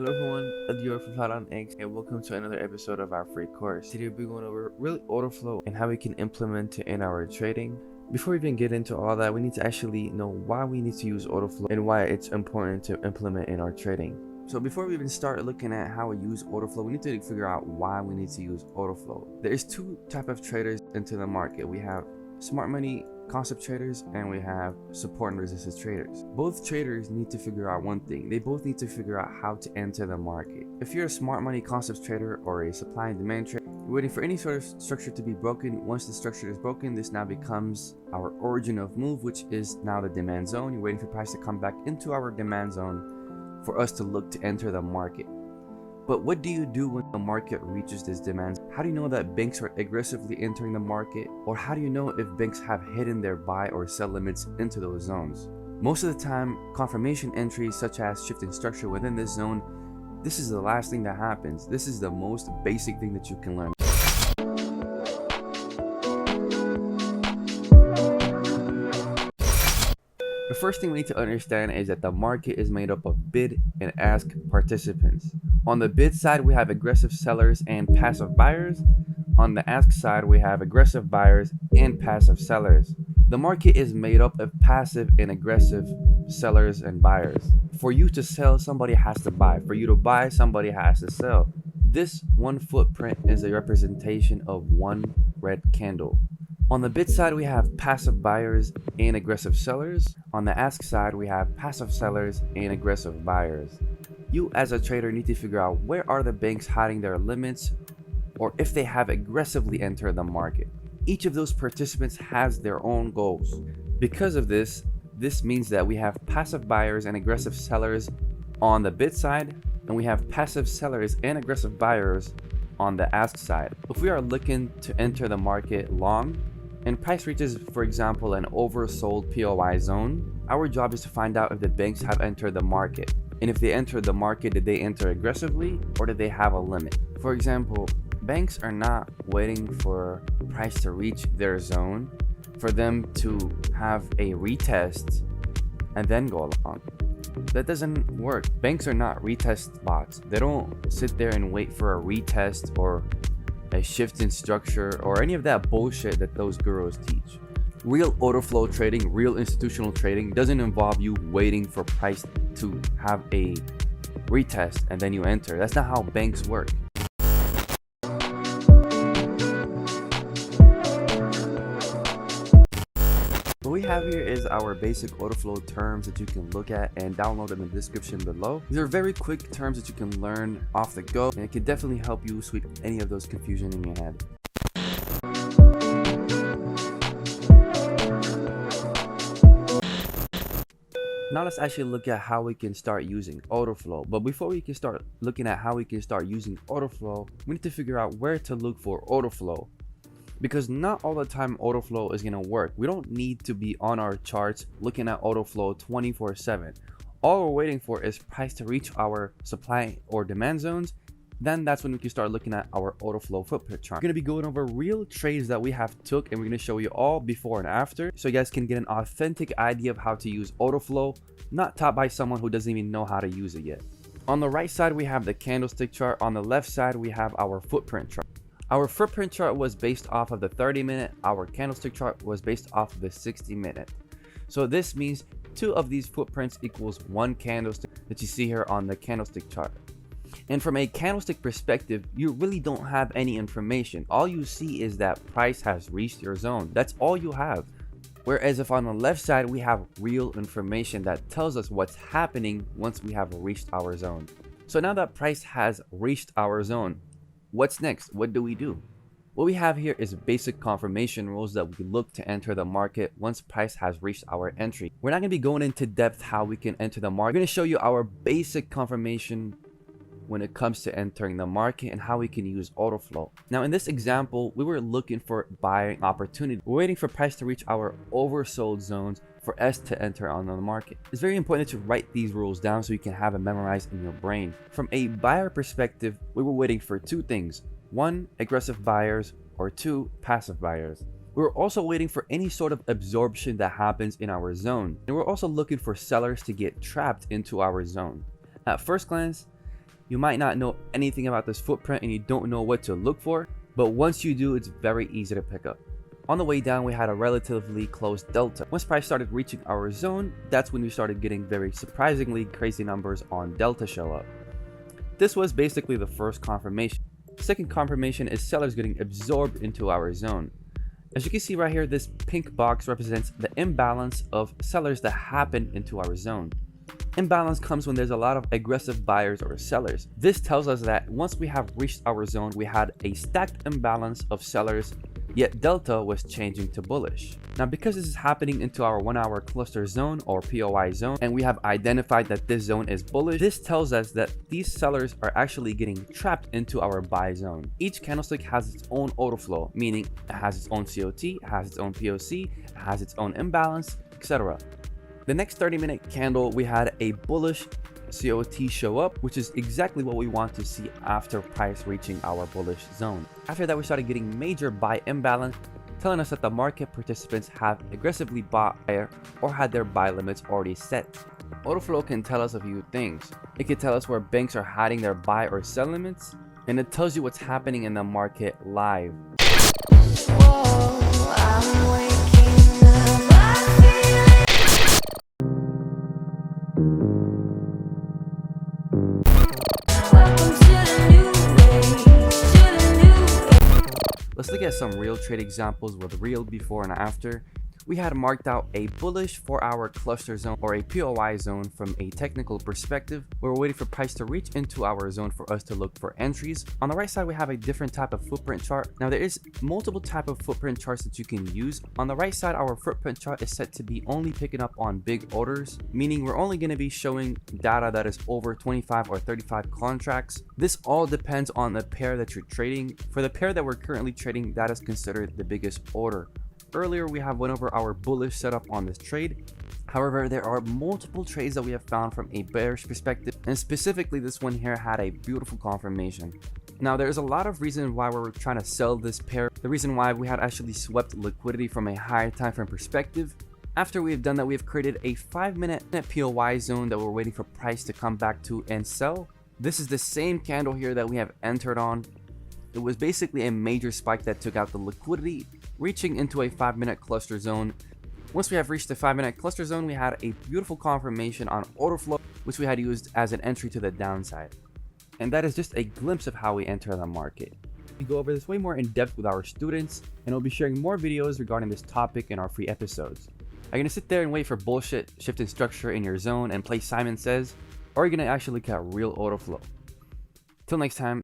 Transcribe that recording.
Hello everyone, you're from Flat on X and welcome to another episode of our free course. Today we'll be going over really order flow and how we can implement it in our trading. Before we even get into all that, we need to actually know why we need to use order flow and why it's important to implement in our trading. So before we even start looking at how we use order flow, we need to figure out why we need to use order flow. There's two types of traders into the market. We have smart money concept traders and we have support and resistance traders. Both traders need to figure out one thing. They both need to figure out how to enter the market. If you're a smart money concepts trader or a supply and demand trader, you're waiting for any sort of structure to be broken. Once the structure is broken, this now becomes our origin of move, which is now the demand zone. You're waiting for price to come back into our demand zone for us to look to enter the market. But what do you do when the market reaches this demand? How do you know that banks are aggressively entering the market? Or how do you know if banks have hidden their buy or sell limits into those zones? Most of the time, confirmation entries such as shifting structure within this zone, this is the last thing that happens. This is the most basic thing that you can learn. The first thing we need to understand is that the market is made up of bid and ask participants. On the bid side, we have aggressive sellers and passive buyers. On the ask side, we have aggressive buyers and passive sellers. The market is made up of passive and aggressive sellers and buyers. For you to sell, somebody has to buy. For you to buy, somebody has to sell. This one footprint is a representation of one red candle. On the bid side, we have passive buyers and aggressive sellers. On the ask side, we have passive sellers and aggressive buyers. You as a trader need to figure out where are the banks hiding their limits or if they have aggressively entered the market. Each of those participants has their own goals. Because of this means that we have passive buyers and aggressive sellers on the bid side, and we have passive sellers and aggressive buyers on the ask side. If we are looking to enter the market long, and price reaches, for example, an oversold POI zone, our job is to find out if the banks have entered the market. And if they entered the market, did they enter aggressively or did they have a limit? For example, banks are not waiting for price to reach their zone for them to have a retest and then go along. That doesn't work. Banks are not retest bots. They don't sit there and wait for a retest or a shift in structure or any of that bullshit that those gurus teach. Real order flow trading, real institutional trading doesn't involve you waiting for price to have a retest and then you enter. That's not how banks work. What we have here is our basic order flow terms that you can look at and download in the description below. These are very quick terms that you can learn off the go, and it can definitely help you sweep any of those confusion in your head. Now let's actually look at how we can start using order flow. But before we can start looking at how we can start using order flow, we need to figure out where to look for order flow. Because not all the time order flow is going to work. We don't need to be on our charts looking at order flow 24/7. All we're waiting for is price to reach our supply or demand zones. Then that's when we can start looking at our order flow footprint chart. We're going to be going over real trades that we have took, and we're going to show you all before and after so you guys can get an authentic idea of how to use order flow, not taught by someone who doesn't even know how to use it yet. On the right side, we have the candlestick chart. On the left side, we have our footprint chart. Our footprint chart was based off of the 30-minute. Our candlestick chart was based off of the 60-minute. So this means two of these footprints equals one candlestick that you see here on the candlestick chart. And from a candlestick perspective, you really don't have any information. All you see is that price has reached your zone. That's all you have. Whereas if on the left side, we have real information that tells us what's happening once we have reached our zone. So now that price has reached our zone, what's next? What do we do? What we have here is basic confirmation rules that we look to enter the market once price has reached our entry. We're not going to be going into depth how we can enter the market. I'm going to show you our basic confirmation when it comes to entering the market and how we can use order flow. Now in this example, we were looking for buying opportunity. We're waiting for price to reach our oversold zones for us to enter on the market. It's very important to write these rules down so you can have it memorized in your brain. From a buyer perspective, we were waiting for two things. One, aggressive buyers, or two, passive buyers. We were also waiting for any sort of absorption that happens in our zone. And we're also looking for sellers to get trapped into our zone. At first glance, You might not know anything about this footprint and you don't know what to look for, but once you do, it's very easy to pick up. On the way down, we had a relatively close delta. Once price started reaching our zone, that's when we started getting very surprisingly crazy numbers on delta show up. This was basically the first confirmation. Second confirmation is sellers getting absorbed into our zone. As you can see right here, this pink box represents the imbalance of sellers that happen into our zone. Imbalance comes when there's a lot of aggressive buyers or sellers. This tells us that once we have reached our zone, we had a stacked imbalance of sellers, yet delta was changing to bullish. Now, because this is happening into our 1 hour cluster zone or POI zone, and we have identified that this zone is bullish, this tells us that these sellers are actually getting trapped into our buy zone. Each candlestick has its own order flow, meaning it has its own COT, it has its own POC, it has its own imbalance, etc. The next 30-minute candle, we had a bullish COT show up, which is exactly what we want to see after price reaching our bullish zone. After that, we started getting major buy imbalance, telling us that the market participants have aggressively bought or had their buy limits already set. Order flow can tell us a few things. It can tell us where banks are hiding their buy or sell limits, and it tells you what's happening in the market live. Let's look at some real trade examples with real before and after. We had marked out a bullish 4 hour cluster zone or a POI zone from a technical perspective, where we're waiting for price to reach into our zone for us to look for entries. On the right side, we have a different type of footprint chart. Now, there is multiple type of footprint charts that you can use. On the right side, our footprint chart is set to be only picking up on big orders, meaning we're only going to be showing data that is over 25 or 35 contracts. This all depends on the pair that you're trading. For the pair that we're currently trading, that is considered the biggest order. Earlier, we have went over our bullish setup on this trade. However, there are multiple trades that we have found from a bearish perspective, and specifically this one here had a beautiful confirmation. Now, there's a lot of reasons why we're trying to sell this pair. The reason why we had actually swept liquidity from a higher time frame perspective. After we've done that, we've created a 5-minute POI zone that we're waiting for price to come back to and sell. This is the same candle here that we have entered on. It was basically a major spike that took out the liquidity, reaching into a 5-minute cluster zone. Once we have reached the 5-minute cluster zone, we had a beautiful confirmation on order flow, which we had used as an entry to the downside. And that is just a glimpse of how we enter the market. We go over this way more in depth with our students, and we'll be sharing more videos regarding this topic in our free episodes. Are you gonna sit there and wait for bullshit shift in structure in your zone and play Simon Says, or are you gonna actually look at real order flow? Till next time,